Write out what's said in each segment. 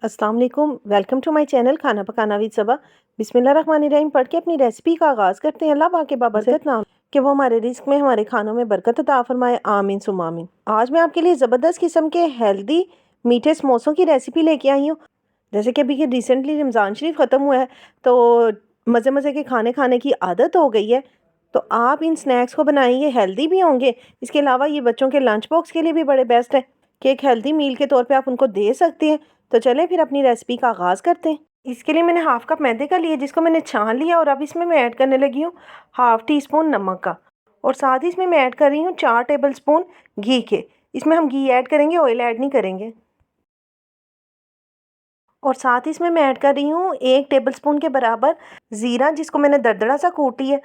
अस्सलाम वालेकुम। Welcome to my channel खाना पकाना विद सबा। बिस्मिल्लाहिर्रहमानिर्रहीम पढ़ के अपनी रेसिपी का आगाज़ करते हैं। अल्लाह पाक के बाबरकत नाम कि वो हमारे रिस्क में हमारे खानों में बरकत अता फरमाए, आमीन सुम्मा आमीन। आज मैं आपके लिए ज़बरदस्त किस्म के हेल्दी मीठे समोसों की रेसिपी लेके आई हूँ। जैसे कि अभी रिसेंटली रमज़ान शरीफ ख़त्म हुआ है, तो मज़े मज़े के खाने खाने की आदत हो गई है। तो आप इन स्नैक्स को बनाइए, हेल्दी भी होंगे। इसके अलावा ये बच्चों के लंच बॉक्स के लिए भी बड़े बेस्ट है कि एक हेल्दी मील के तौर पे आप उनको दे सकते हैं। तो चलें फिर अपनी रेसिपी का आगाज़ करते हैं। इसके लिए मैंने हाफ़ कप मैदे का लिया, जिसको मैंने छान लिया, और अब इसमें मैं ऐड करने लगी हूँ हाफ़ टी स्पून नमक का। और साथ ही इसमें मैं ऐड कर रही हूँ 4 टेबल स्पून घी के। इसमें हम घी ऐड करेंगे, ऑयल ऐड नहीं करेंगे। और साथ ही इसमें मैं ऐड कर रही हूँ 1 टेबल स्पून के बराबर ज़ीरा, जिसको मैंने दरदरा सा कूटी है।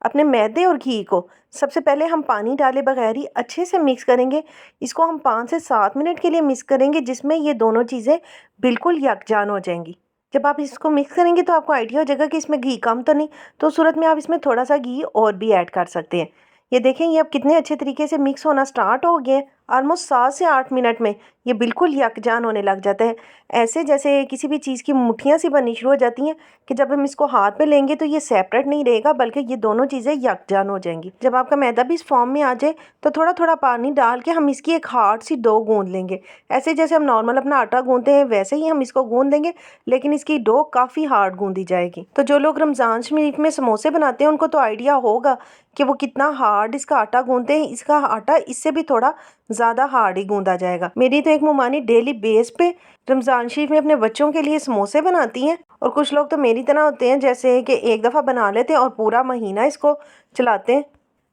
अपने मैदे और घी को सबसे पहले हम पानी डाले बगैर ही अच्छे से मिक्स करेंगे। इसको हम 5 से 7 मिनट के लिए मिक्स करेंगे, जिसमें ये दोनों चीज़ें बिल्कुल यकजान हो जाएंगी। जब आप इसको मिक्स करेंगे तो आपको आइडिया हो जाएगा कि इसमें घी कम तो नहीं, तो उस सूरत में आप इसमें थोड़ा सा घी और भी ऐड कर सकते हैं। ये देखें, ये अब कितने अच्छे तरीके से मिक्स होना स्टार्ट हो गए हैं। ऑलमोस्ट 7 से 8 मिनट में ये बिल्कुल यकजान होने लग जाता है। ऐसे जैसे किसी भी चीज़ की मुट्ठियाँ सी बननी शुरू हो जाती हैं कि जब हम इसको हाथ पे लेंगे तो ये सेपरेट नहीं रहेगा, बल्कि ये दोनों चीज़ें यकजान हो जाएंगी। जब आपका मैदा भी इस फॉर्म में आ जाए तो थोड़ा थोड़ा पानी डाल के हम इसकी एक हार्ड सी डो गूंद लेंगे। ऐसे जैसे हम नॉर्मल अपना आटा गूंदते हैं वैसे ही हम इसको गूंद देंगे, लेकिन इसकी डो काफ़ी हार्ड गूंदी जाएगी। तो जो लोग रमज़ान शरीफ में समोसे बनाते हैं उनको तो आइडिया होगा कि वो कितना हार्ड इसका आटा गूंदते हैं। इसका आटा इससे भी थोड़ा ज़्यादा हार्ड ही गूंदा जाएगा। मेरी तो एक मुमानी डेली बेस पे रमज़ान शरीफ में अपने बच्चों के लिए समोसे बनाती हैं, और कुछ लोग तो मेरी तरह होते हैं जैसे कि एक दफ़ा बना लेते हैं और पूरा महीना इसको चलाते हैं।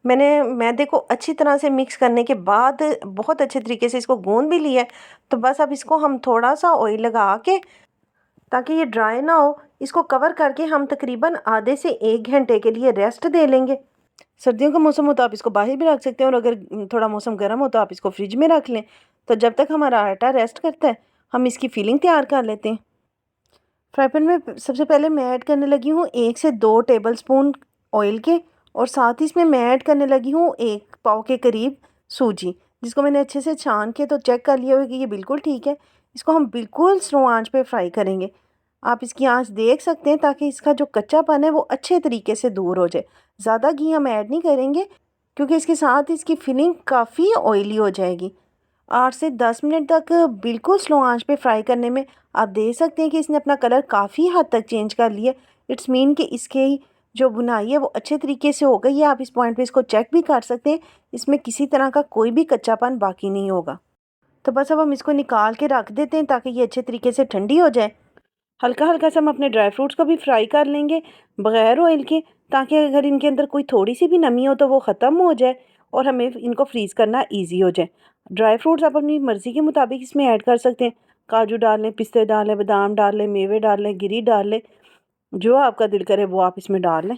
मैंने मैदे को अच्छी तरह से मिक्स करने के बाद बहुत अच्छे तरीके से इसको गूंद भी लिया है। तो बस अब इसको हम थोड़ा सा ऑयल लगा के, ताकि ये ड्राई ना हो, इसको कवर करके हम तकरीबन आधे से 1 घंटे के लिए रेस्ट दे लेंगे। सर्दियों का मौसम हो तो आप इसको बाहर भी रख सकते हैं, और अगर थोड़ा मौसम गर्म हो तो आप इसको फ्रिज में रख लें। तो जब तक हमारा आटा रेस्ट करता है, हम इसकी फिलिंग तैयार कर लेते हैं। फ्राई पैन में सबसे पहले मैं ऐड करने लगी हूँ 1 से 2 टेबल स्पून ऑयल के, और साथ ही इसमें मैं ऐड करने लगी हूँ 1 पाव के करीब सूजी, जिसको मैंने अच्छे से छान के तो चेक कर लिया हुआ कि ये बिल्कुल ठीक है। इसको हम बिल्कुल स्लो आंच पे फ्राई करेंगे। आप इसकी आंच देख सकते हैं, ताकि इसका जो कच्चापन है वो अच्छे तरीके से दूर हो जाए। ज़्यादा घी हम ऐड नहीं करेंगे, क्योंकि इसके साथ इसकी फिलिंग काफ़ी ऑयली हो जाएगी। 8 से 10 मिनट तक बिल्कुल स्लो आंच पे फ्राई करने में आप देख सकते हैं कि इसने अपना कलर काफ़ी हद तक चेंज कर लिया। इट्स मीन कि इसके जो बुनाई है वो अच्छे तरीके से हो गई है। आप इस पॉइंट पे इसको चेक भी कर सकते हैं, इसमें किसी तरह का कोई भी कच्चापन बाकी नहीं होगा। तो बस अब हम इसको निकाल के रख देते हैं, ताकि ये अच्छे तरीके से ठंडी हो जाए। हल्का हल्का सा हम अपने ड्राई फ्रूट्स को भी फ्राई कर लेंगे बग़ैर ऑयल के, ताकि अगर इनके अंदर कोई थोड़ी सी भी नमी हो तो वो ख़त्म हो जाए और हमें इनको फ्रीज़ करना ईजी हो जाए। ड्राई फ्रूट्स आप अपनी मर्ज़ी के मुताबिक इसमें ऐड कर सकते हैं। काजू डाल लें, पिस्ते डाल लें, बादाम डाल लें, मेवे डाल लें, गिरी डाल लें, जो आपका दिल करे वो आप इसमें डाल लें।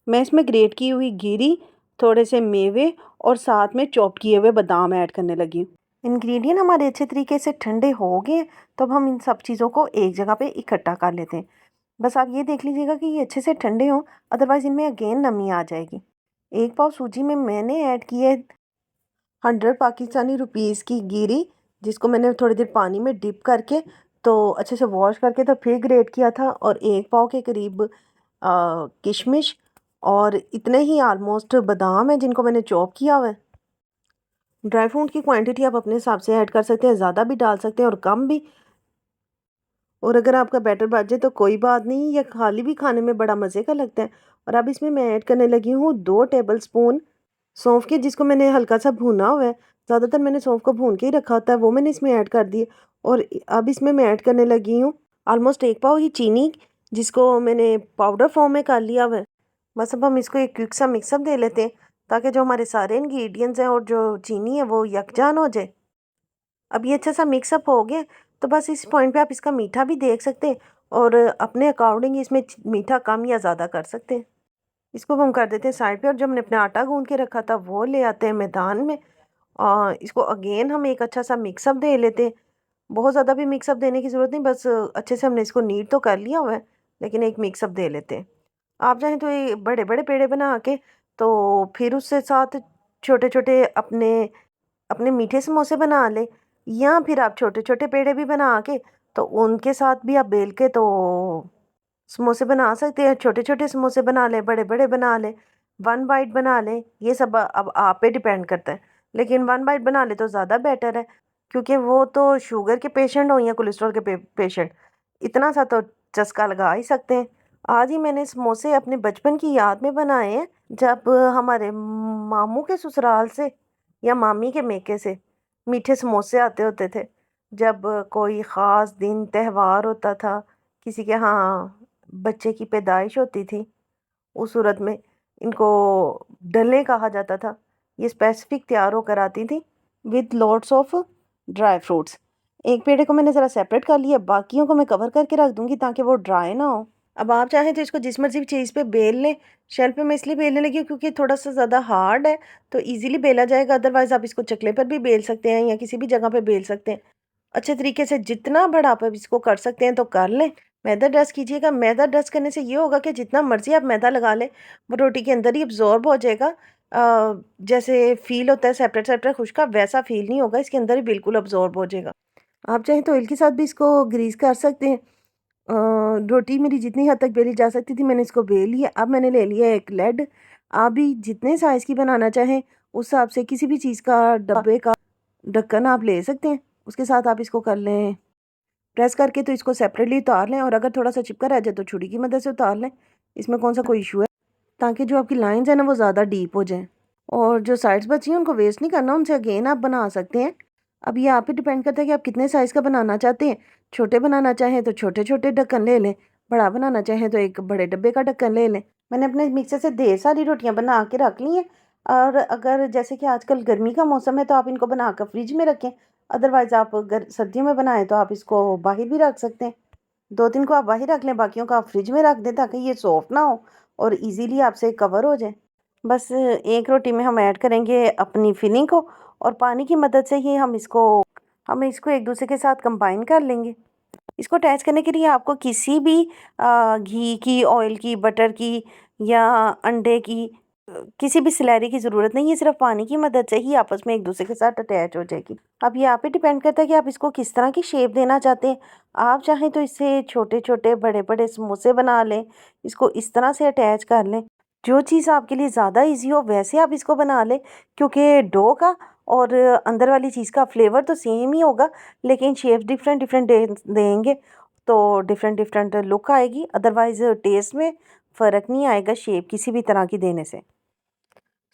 मैं इसमें ग्रेट की हुई गिरी, थोड़े से मेवे और साथ में चॉप किए हुए बादाम ऐड करने लगी हूँ। इंग्रेडिएंट हमारे अच्छे तरीके से ठंडे हो गए, तो अब हम इन सब चीज़ों को एक जगह पे इकट्ठा कर लेते हैं। बस आप ये देख लीजिएगा कि ये अच्छे से ठंडे हों, अदरवाइज़ इनमें अगेन नमी आ जाएगी। 1 पाव सूजी में मैंने ऐड की है 100 पाकिस्तानी रुपीज़ की गिरी, जिसको मैंने थोड़ी देर पानी में डिप करके तो अच्छे से वॉश करके तो फिर ग्रेट किया था, और 1 पाव के करीब किशमिश, और इतने ही ऑलमोस्ट बादाम हैं जिनको मैंने चॉप किया हुआ है। ड्राई फ्रूट की क्वांटिटी आप अपने हिसाब से ऐड कर सकते हैं, ज़्यादा भी डाल सकते हैं और कम भी। और अगर आपका बैटर बच जाए तो कोई बात नहीं, ये खाली भी खाने में बड़ा मज़े का लगता है। और अब इसमें मैं ऐड करने लगी हूँ 2 टेबल स्पून सौंफ के, जिसको मैंने हल्का सा भूना हुआ है। ज़्यादातर मैंने सौंफ को भून के ही रखा होता है, वो मैंने इसमें ऐड कर दिए। और अब इसमें मैं ऐड करने लगी हूँ ऑलमोस्ट 1 पाव ही चीनी, जिसको मैंने पाउडर फॉर्म में कर लिया हुआ है। बस अब हम इसको एक क्विक सा मिक्सअप दे लेते हैं, ताकि जो हमारे सारे इंग्रेडिएंट्स हैं और जो चीनी है वो यकजान हो जाए। अब ये अच्छा सा मिक्सअप हो गया, तो बस इस पॉइंट पे आप इसका मीठा भी देख सकते हैं, और अपने अकॉर्डिंग इसमें मीठा कम या ज़्यादा कर सकते हैं। इसको हम कर देते हैं साइड पे, और जो हमने अपने आटा गूंद के रखा था वो ले आते हैं मैदान में, और इसको अगेन हम एक अच्छा सा मिक्सअप दे लेते हैं। बहुत ज़्यादा भी मिक्सअप देने की ज़रूरत नहीं, बस अच्छे से हमने इसको नीट तो कर लिया हुआ है, लेकिन एक मिक्सअप दे लेते हैं। आप चाहें तो ये बड़े बड़े पेड़े बना के तो फिर उससे साथ छोटे छोटे अपने अपने मीठे समोसे बना लें, या फिर आप छोटे छोटे पेड़े भी बना के तो उनके साथ भी आप बेल के तो समोसे बना सकते हैं। छोटे छोटे समोसे बना लें, बड़े बड़े बना लें, वन बाइट बना लें, ये सब अब आप पे डिपेंड करता है। लेकिन वन बाइट बना ले तो ज़्यादा बेटर है, क्योंकि वो तो शुगर के पेशेंट हो या कोलेस्ट्रॉल के पेशेंट इतना सा तो चस्का लगा ही सकते हैं। आज ही मैंने समोसे अपने बचपन की याद में बनाए हैं, जब हमारे मामू के ससुराल से या मामी के मेके से मीठे समोसे आते होते थे। जब कोई ख़ास दिन त्यौहार होता था, किसी के यहाँ बच्चे की पैदाइश होती थी, उस सूरत में इनको डलें कहा जाता था। ये स्पेसिफिक तैयार होकर आती थी with lots of dry fruits. एक पेड़े को मैंने ज़रा सेपरेट कर लिया, बाकियों को मैं कवर करके रख दूंगी ताकि वो ड्राई ना हो। अब आप चाहें तो इसको जिस मर्जी चीज़ पे बेल लें। शेल पे मैं इसलिए बेलने लगी हूँ क्योंकि थोड़ा सा ज़्यादा हार्ड है, तो इजीली बेला जाएगा। अदरवाइज़ आप इसको चकले पर भी बेल सकते हैं या किसी भी जगह पे बेल सकते हैं। अच्छे तरीके से जितना बड़ा आप इसको कर सकते हैं तो कर लें। मैदा डस्ट कीजिएगा। मैदा डस्ट करने से ये होगा कि जितना मर्जी आप मैदा लगा लें, वो रोटी के अंदर ही अब्जॉर्ब हो जाएगा। जैसे फील होता है सेपरेट सेपरेट खुश्का, वैसा फील नहीं होगा, इसके अंदर ही बिल्कुल अब्जॉर्ब हो जाएगा। आप चाहें तो ऑयल के साथ भी इसको ग्रीस कर सकते हैं। रोटी मेरी जितनी हद तक बेली जा सकती थी मैंने इसको बेल लिया। अब मैंने ले लिया एक लेड। आप भी जितने साइज़ की बनाना चाहें उस हिसाब से किसी भी चीज़ का डब्बे का ढक्कन आप ले सकते हैं। उसके साथ आप इसको कर लें प्रेस करके, तो इसको सेपरेटली उतार लें, और अगर थोड़ा सा चिपका रह जाए तो छुरी की मदद से उतार लें। इसमें कौन सा कोई इशू है, ताकि जो आपकी लाइंस है ना वो ज़्यादा डीप हो जाएँ। और जो साइड्स बची हैं उनको वेस्ट नहीं करना, उनसे अगेन आप बना सकते हैं। अब ये आप पे डिपेंड करता है कि आप कितने साइज़ का बनाना चाहते हैं। छोटे बनाना चाहें तो छोटे छोटे ढक्कन ले लें, बड़ा बनाना चाहें तो एक बड़े डब्बे का ढक्कन ले लें। मैंने अपने मिक्सर से ढेर सारी रोटियां बना के रख ली हैं। और अगर जैसे कि आजकल गर्मी का मौसम है तो आप इनको बना कर फ्रिज में रखें। अदरवाइज़ आप अगर सर्दियों में बनाएं तो आप इसको बाहर भी रख सकते हैं। 2-3 को आप बाहर रख लें, बाकियों को आप फ्रिज में रख दें ताकि ये सॉफ्ट ना हो और इजीली आपसे कवर हो जाए। बस एक रोटी में हम ऐड करेंगे अपनी फिलिंग को, और पानी की मदद से ही हम इसको एक दूसरे के साथ कंबाइन कर लेंगे। इसको अटैच करने के लिए आपको किसी भी घी की, ऑयल की, बटर की या अंडे की, किसी भी स्लैरी की ज़रूरत नहीं है। सिर्फ पानी की मदद से ही आपस में एक दूसरे के साथ अटैच हो जाएगी। अब ये आप पे डिपेंड करता है कि आप इसको किस तरह की शेप देना चाहते हैं। आप चाहें तो इससे छोटे छोटे बड़े बड़े समोसे बना लें, इसको इस तरह से अटैच कर लें। जो चीज़ आपके लिए ज़्यादा इजी हो वैसे आप इसको बना लें, क्योंकि डो का और अंदर वाली चीज़ का फ्लेवर तो सेम ही होगा, लेकिन शेप डिफरेंट डिफरेंट देंगे तो डिफरेंट डिफरेंट लुक आएगी। अदरवाइज़ टेस्ट में फ़र्क नहीं आएगा शेप किसी भी तरह की देने से।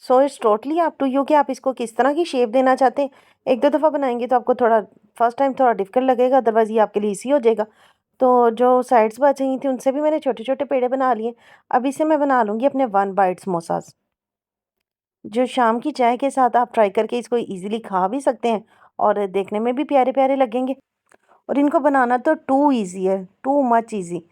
So it's totally up to you कि आप इसको किस तरह की शेप देना चाहते हैं। एक दो दफ़ा बनाएंगे तो आपको थोड़ा फर्स्ट टाइम थोड़ा डिफिकल्ट लगेगा, अदरवाइज़ ये आपके लिए ईजी हो जाएगा। तो जो साइड्स बच रही थी उनसे भी मैंने छोटे छोटे पेड़े बना लिए। अब इसे मैं बना लूँगी अपने वन बाइट समोसास, जो शाम की चाय के साथ आप ट्राई करके इसको इजीली खा भी सकते हैं और देखने में भी प्यारे प्यारे लगेंगे। और इनको बनाना तो टू इजी है, टू मच इजी।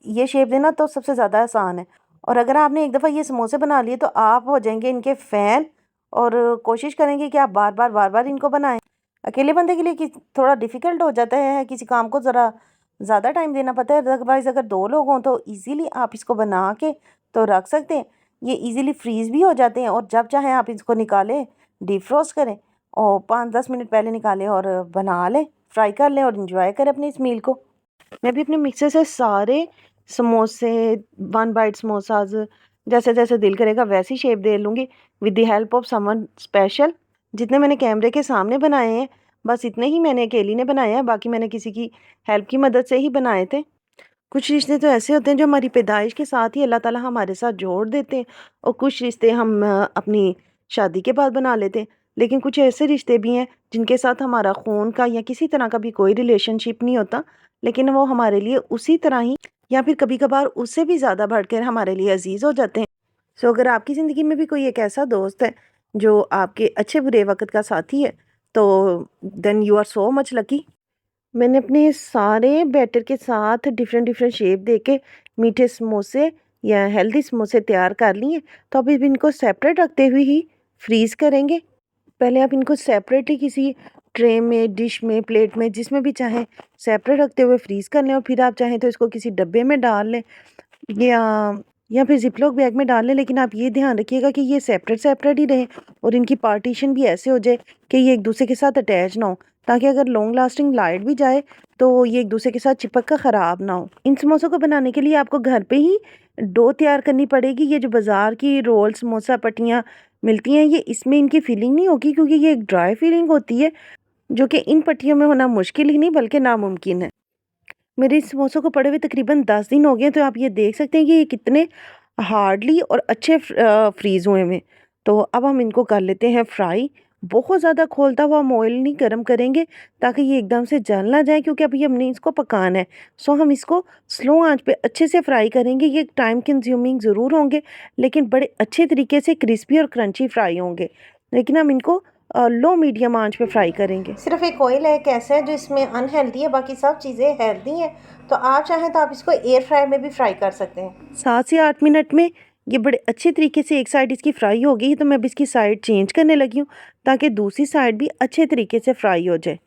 ये शेप देना तो सबसे ज़्यादा आसान है। और अगर आपने एक दफ़ा ये समोसे बना लिए तो आप हो जाएंगे इनके फ़ैन, और कोशिश करेंगे कि आप बार बार इनको बनाएं। अकेले बंदे के लिए थोड़ा डिफ़िकल्ट हो जाता है, किसी काम को ज़रा ज़्यादा टाइम देना पड़ता है। अदरवाइज़ अगर 2 लोग हों तो इजीली आप इसको बना के तो रख सकते हैं। ये इजीली फ्रीज़ भी हो जाते हैं, और जब चाहें आप इसको निकालें, डीफ्रॉस्ट करें और 5-10 मिनट पहले निकालें और बना लें, फ्राई कर लें और एंजॉय करें अपनी इस मील को। मैं भी अपने मिक्सर से सारे समोसे, वन बाइट समोसाज, जैसे जैसे दिल करेगा वैसी शेप दे लूँगी with the help of someone special. जितने मैंने कैमरे के सामने बनाए हैं बस इतने ही मैंने अकेली ने बनाए हैं, बाकी मैंने किसी की हेल्प की मदद से ही बनाए थे। कुछ रिश्ते तो ऐसे होते हैं जो हमारी पैदाइश के साथ ही अल्लाह ताला हमारे साथ जोड़ देते हैं, और कुछ रिश्ते हम अपनी शादी के बाद बना लेते हैं। लेकिन कुछ ऐसे रिश्ते भी हैं जिनके साथ हमारा खून का या किसी तरह का भी कोई रिलेशनशिप नहीं होता, लेकिन वो हमारे लिए उसी तरह ही या फिर कभी कभार उससे भी ज़्यादा बढ़कर हमारे लिए अजीज़ हो जाते हैं। सो अगर आपकी ज़िंदगी में भी कोई एक ऐसा दोस्त है जो आपके अच्छे बुरे वक्त का साथी है, तो then you are so much lucky. मैंने अपने सारे बैटर के साथ डिफरेंट डिफरेंट शेप देके मीठे समोसे या हेल्दी समोसे तैयार कर लिए। तो अब इनको सेपरेट रखते हुए ही फ्रीज़ करेंगे। पहले आप इनको सेपरेटली किसी ट्रे में, डिश में, प्लेट में, जिसमें भी चाहें सेपरेट रखते हुए फ्रीज़ कर लें, और फिर आप चाहें तो इसको किसी डब्बे में डाल लें, या या फिर ज़िपलॉक बैग में डाल लें, लेकिन आप ये ध्यान रखिएगा कि ये सेपरेट सेपरेट ही रहें और इनकी पार्टीशन भी ऐसे हो जाए कि ये एक दूसरे के साथ अटैच ना हो, ताकि अगर लॉन्ग लास्टिंग लाइट भी जाए तो ये एक दूसरे के साथ चिपक कर ख़राब ना हो। इन समोसों को बनाने के लिए आपको घर पे ही डो तैयार करनी पड़ेगी। ये जो बाज़ार की रोल समोसा पट्टियाँ मिलती हैं, ये इसमें इनकी फीलिंग नहीं होगी, क्योंकि ये एक ड्राई फीलिंग होती है, जो कि इन पट्टियों में होना मुश्किल ही नहीं बल्कि नामुमकिन है। मेरे इस समोसों को पड़े हुए तकरीबन 10 दिन हो गए, तो आप ये देख सकते हैं कि ये कितने हार्डली और अच्छे फ्रीज़ हुए हैं। तो अब हम इनको कर लेते हैं फ्राई। बहुत ज़्यादा खोलता हुआ हम ऑयल नहीं गर्म करेंगे, ताकि ये एकदम से जल ना जाए, क्योंकि अभी हमने इसको पकाना है। सो हम इसको स्लो आंच पे अच्छे से फ्राई करेंगे। ये टाइम कंज्यूमिंग ज़रूर होंगे, लेकिन बड़े अच्छे तरीके से क्रिस्पी और क्रंची फ्राई होंगे। लेकिन हम इनको लो मीडियम आंच पे फ्राई करेंगे। सिर्फ एक ऑयल है, एक ऐसा है जो इसमें अनहेल्दी है, बाकी सब चीज़ें हेल्दी हैं। तो आप चाहें तो आप इसको एयर फ्राई में भी फ्राई कर सकते हैं। 7 से 8 मिनट में ये बड़े अच्छे तरीके से एक साइड इसकी फ्राई हो गई, तो मैं अब इसकी साइड चेंज करने लगी हूँ, ताकि दूसरी साइड भी अच्छे तरीके से फ्राई हो जाए।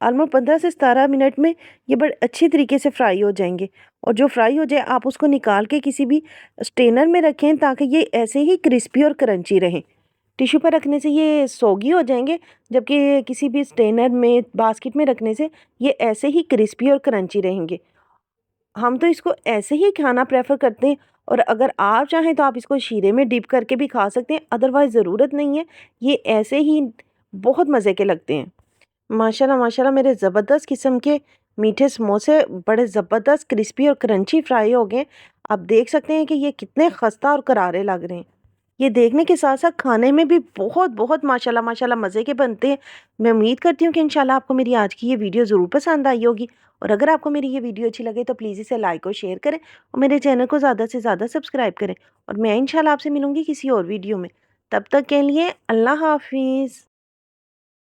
ऑलमोस्ट 15 से 17 मिनट में ये बड़े अच्छी तरीके से फ्राई हो जाएंगे। और जो फ्राई हो जाए आप उसको निकाल के किसी भी स्ट्रेनर में रखें, ताकि ये ऐसे ही क्रिस्पी और क्रंची रहें। टिश्यू पर रखने से ये सोगी हो जाएंगे, जबकि किसी भी स्ट्रेनर में बास्केट में रखने से ये ऐसे ही क्रिस्पी और क्रंची रहेंगे। हम तो इसको ऐसे ही खाना प्रेफर करते हैं, और अगर आप चाहें तो आप इसको शीरे में डिप करके भी खा सकते हैं, अदरवाइज़ ज़रूरत नहीं है। ये ऐसे ही बहुत मज़े के लगते हैं। माशाल्लाह माशाल्लाह, मेरे ज़बरदस्त किस्म के मीठे समोसे बड़े ज़बरदस्त क्रिस्पी और क्रंची फ्राई हो गए। आप देख सकते हैं कि ये कितने खस्ता और करारे लग रहे हैं। ये देखने के साथ साथ खाने में भी बहुत बहुत माशाल्लाह माशाल्लाह मज़े के बनते हैं। मैं उम्मीद करती हूँ कि इंशाल्लाह आपको मेरी आज की ये वीडियो ज़रूर पसंद आई होगी, और अगर आपको मेरी ये वीडियो अच्छी लगे तो प्लीज़ इसे लाइक और शेयर करें, और मेरे चैनल को ज़्यादा से ज़्यादा सब्सक्राइब करें। और मैं इंशाल्लाह आपसे मिलूँगी किसी और वीडियो में। तब तक के लिए अल्लाह हाफ़िज़।